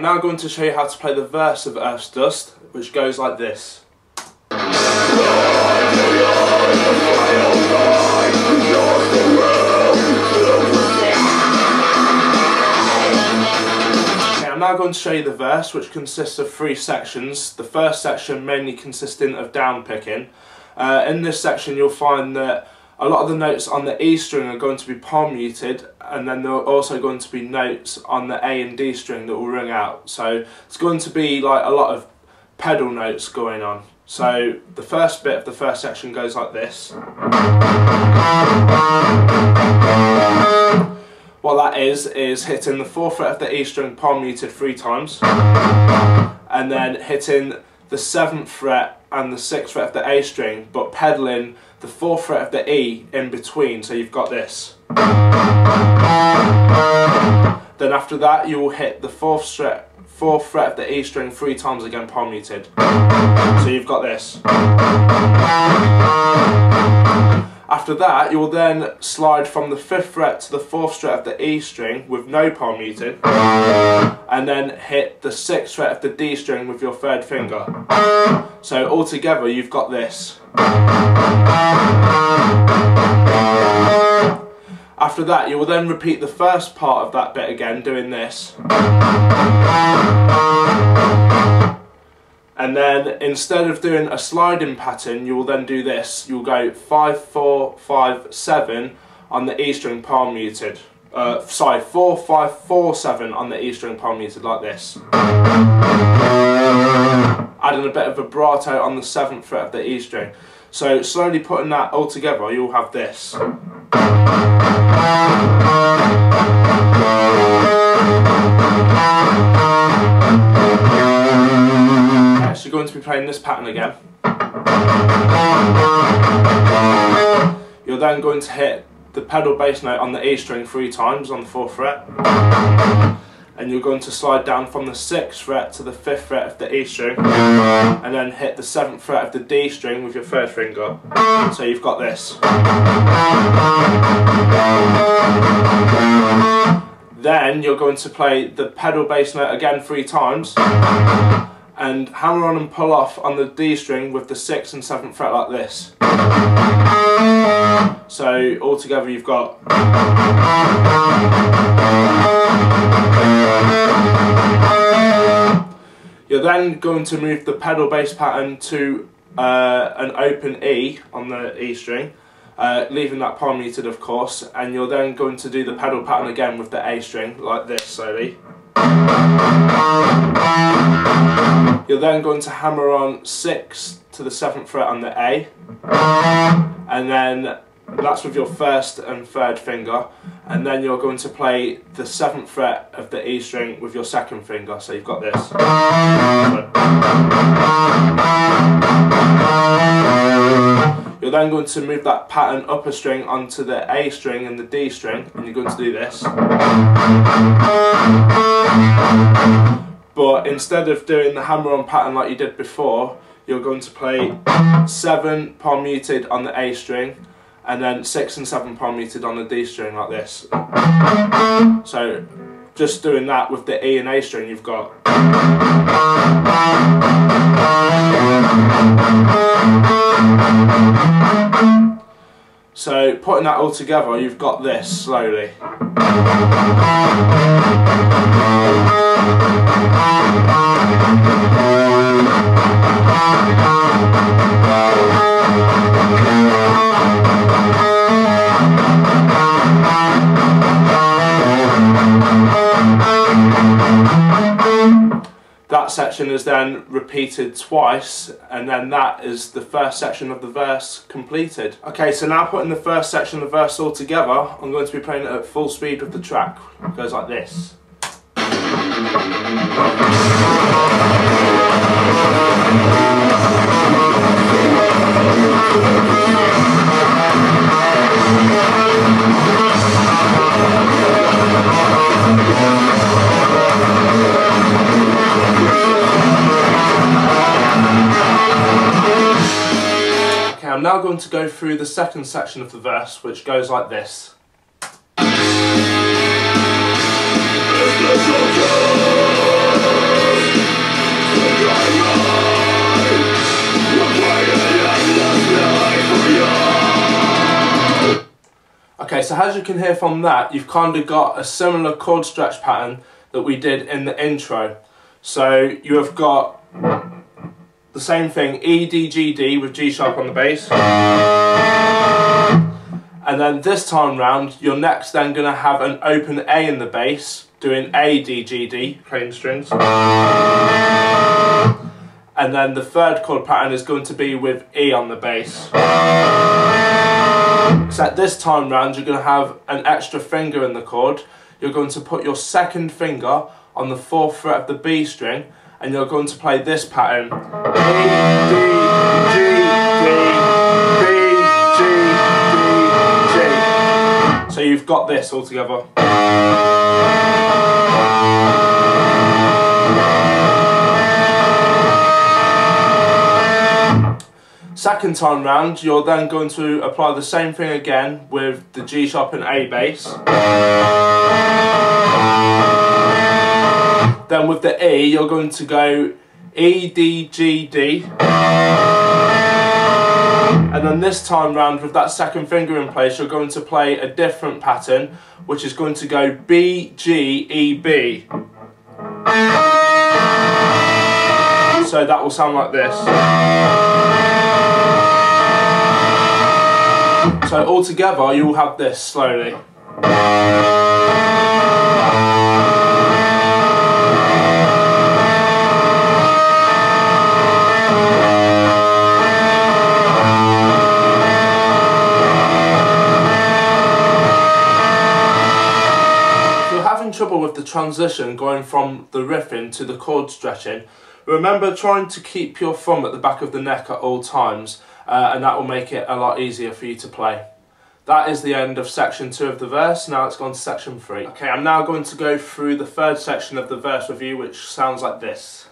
now going to show you how to play the verse of Earth's Dust, which goes like this. Okay, I'm now going to show you the verse, which consists of 3 sections. The first section mainly consisting of down picking. In this section you'll find that a lot of the notes on the E string are going to be palm muted, and then there are also going to be notes on the A and D string that will ring out. So it's going to be like a lot of pedal notes going on. So the first bit of the first section goes like this. What that is hitting the 4th fret of the E string palm muted 3 times, and then hitting the 7th fret and the 6th fret of the A string, but pedaling the 4th fret of the E in between, so you've got this. Then after that you will hit the 4th fret of the E string 3 times again palm muted, so you've got this. After that you will then slide from the 5th fret to the 4th fret of the E string with no palm muted, and then hit the 6th fret of the D string with your 3rd finger. So altogether you've got this. After that you will then repeat the first part of that bit again, doing this. And then instead of doing a sliding pattern, you will then do this. You'll go 5, 4, 5, 7 on the E string palm muted. 4, 5, 4, 7 on the E string palm muted, like this. Adding a bit of vibrato on the 7th fret of the E string. So slowly putting that all together, you'll have this. So you're going to be playing this pattern again. You're then going to hit the pedal bass note on the E string 3 times on the 4th fret, and you're going to slide down from the 6th fret to the 5th fret of the E string, and then hit the 7th fret of the D string with your 3rd finger. So you've got this. Then you're going to play the pedal bass note again 3 times, and hammer on and pull off on the D string with the 6th and 7th fret like this. So altogether you've got. You're then going to move the pedal bass pattern to an open E on the E string, leaving that palm muted of course, and you're then going to do the pedal pattern again with the A string like this slowly. You're then going to hammer on 6 to the 7th fret on the A, and then that's with your 1st and 3rd finger, and then you're going to play the 7th fret of the E string with your 2nd finger, so you've got this. You're then going to move that pattern up a string onto the A string and the D string, and you're going to do this. But instead of doing the hammer-on pattern like you did before, you're going to play 7 palm muted on the A string, and then 6 and 7 palm muted on the D string like this. So just doing that with the E and A string you've got. So putting that all together you've got this slowly. That section is then repeated twice, and then that is the first section of the verse completed. Okay, so now putting the first section of the verse all together, I'm going to be playing it at full speed with the track. It goes like this. I'm now going to go through the second section of the verse, which goes like this. so as you can hear from that, you've kind of got a similar chord stretch pattern that we did in the intro. So you have got the same thing, E, D, G, D with G sharp on the bass. And then this time round, you're next then going to have an open A in the bass, doing A, D, G, D, playing strings. And then the third chord pattern is going to be with E on the bass. Except this time round, you're going to have an extra finger in the chord. You're going to put your second finger on the 4th fret of the B string, and you're going to play this pattern. E, D, G, D, B, G, D, G. So you've got this all together. Second time round, you're then going to apply the same thing again with the G sharp and A bass. Then with the E, you're going to go E, D, G, D. And then this time round, with that second finger in place, you're going to play a different pattern, which is going to go B, G, E, B. So that will sound like this. So all together, you will have this slowly. Trouble with the transition going from the riffing to the chord stretching, remember trying to keep your thumb at the back of the neck at all times, and that will make it a lot easier for you to play. That is the end of section 2 of the verse. Now let's go on to section 3. Okay, I'm now going to go through the third section of the verse with you, which sounds like this.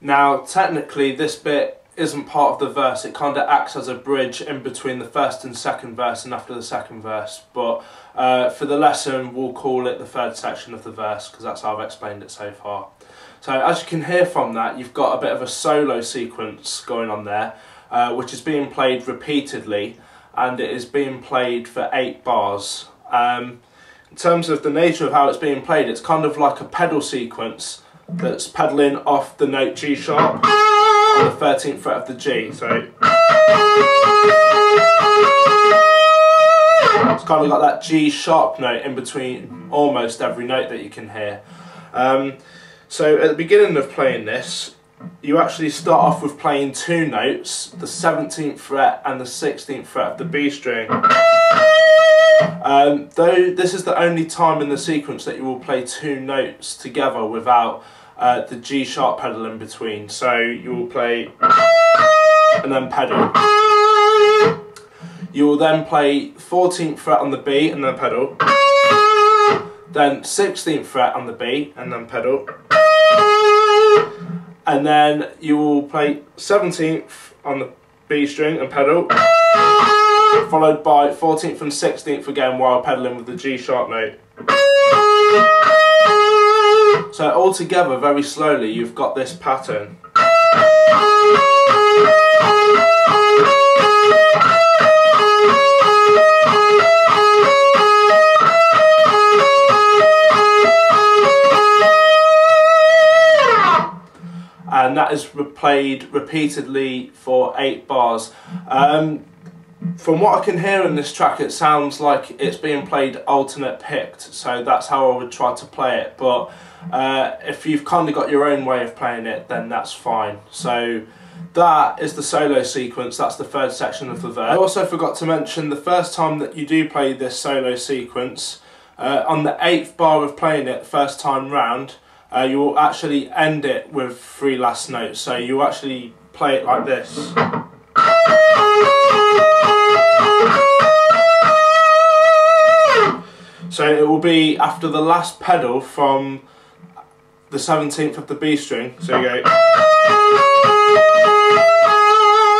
Now technically this bit isn't part of the verse, it kind of acts as a bridge in between the first and second verse and after the second verse, but for the lesson we'll call it the third section of the verse because that's how I've explained it so far. So as you can hear from that, you've got a bit of a solo sequence going on there, which is being played repeatedly, and it is being played for 8 bars. In terms of the nature of how it's being played, it's kind of like a pedal sequence that's pedalling off the note G sharp on the 13th fret of the G. So it's kind of got that G sharp note in between almost every note that you can hear. So at the beginning of playing this, you actually start off with playing 2 notes, the 17th fret and the 16th fret of the B string. Though this is the only time in the sequence that you will play 2 notes together without the G sharp pedal in between. So you will play and then pedal. You will then play 14th fret on the B and then pedal. Then 16th fret on the B and then pedal. And then you will play 17th on the B string and pedal, followed by 14th and 16th again while pedaling with the G sharp note. So all together, very slowly, you've got this pattern. And that is played repeatedly for 8 bars. From what I can hear in this track, it sounds like it's being played alternate picked, so that's how I would try to play it. But if you've kind of got your own way of playing it, then that's fine. So that is the solo sequence, that's the third section of the verse. I also forgot to mention the first time that you do play this solo sequence, on the 8th bar of playing it first time round, you will actually end it with 3 last notes, so you actually play it like this. So it will be after the last pedal from the 17th of the B string, so you go,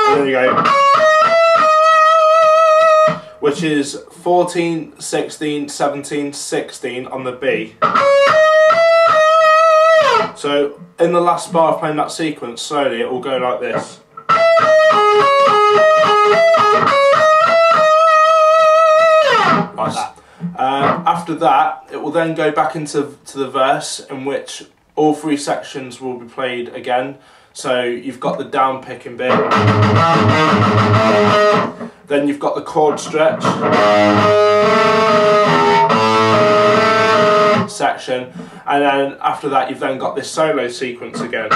and then you go, which is 14, 16, 17, 16 on the B. So in the last bar of playing that sequence slowly, it will go like this. after that, it will then go back into the verse, in which all three sections will be played again. So you've got the down picking bit, then you've got the chord stretch section, and then after that you've then got this solo sequence again.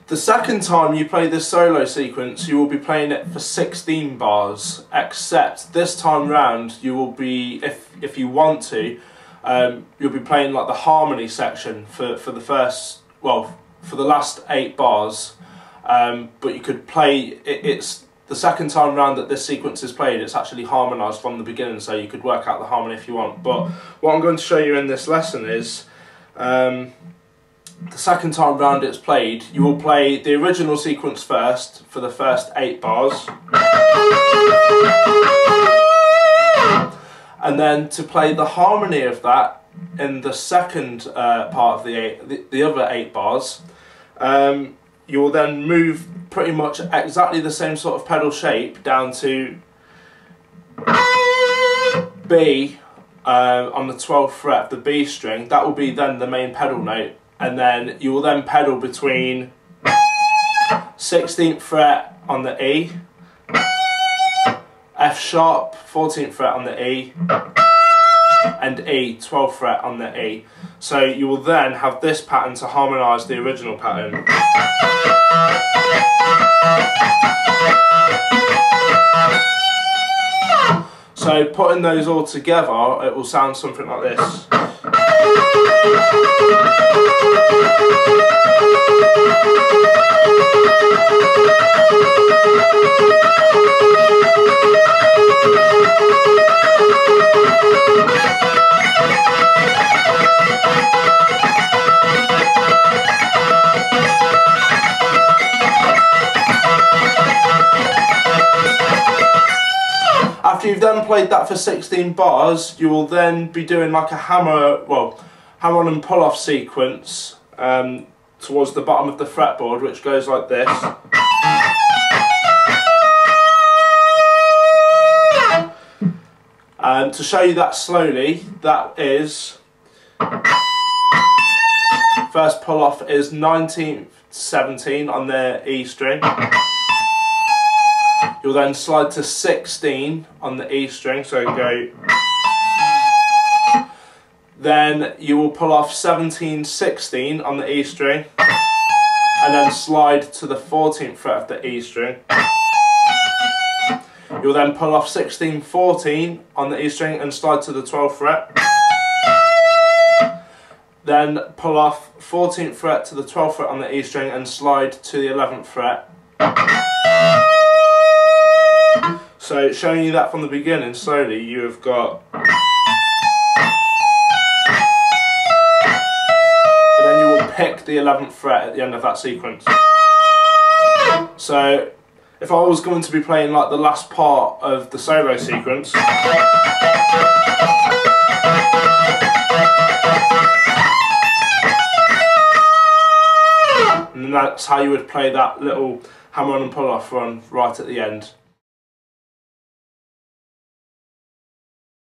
The second time you play this solo sequence, you will be playing it for 16 bars, except this time round you will be, if you want to, you'll be playing like the harmony section for the first, well, for the last 8 bars, but you could play, it's the second time round that this sequence is played, it's actually harmonised from the beginning, so you could work out the harmony if you want. But what I'm going to show you in this lesson is, the second time round it's played, you will play the original sequence first for the first 8 bars, and then to play the harmony of that in the second part of the other 8 bars, you will then move pretty much exactly the same sort of pedal shape down to B on the 12th fret of the B string. That will be then the main pedal note, and then you will then pedal between 16th fret on the E, F sharp 14th fret on the E, and E 12th fret on the E. So you will then have this pattern to harmonise the original pattern. So putting those all together, it will sound something like this. After you've then played that for 16 bars, you will then be doing like a hammer on and pull off sequence towards the bottom of the fretboard, which goes like this. To show you that slowly, that is, first pull off is 19th, 17 on the E string. You'll then slide to 16 on the E string, so go. Then you will pull off 17, 16 on the E string, and then slide to the 14th fret of the E string. You'll then pull off 16, 14 on the E string and slide to the 12th fret. Then pull off 14th fret to the 12th fret on the E string and slide to the 11th fret. So showing you that from the beginning slowly, you have got, and then you will pick the 11th fret at the end of that sequence. So if I was going to be playing like the last part of the solo sequence, and that's how you would play that little hammer on and pull off run right at the end.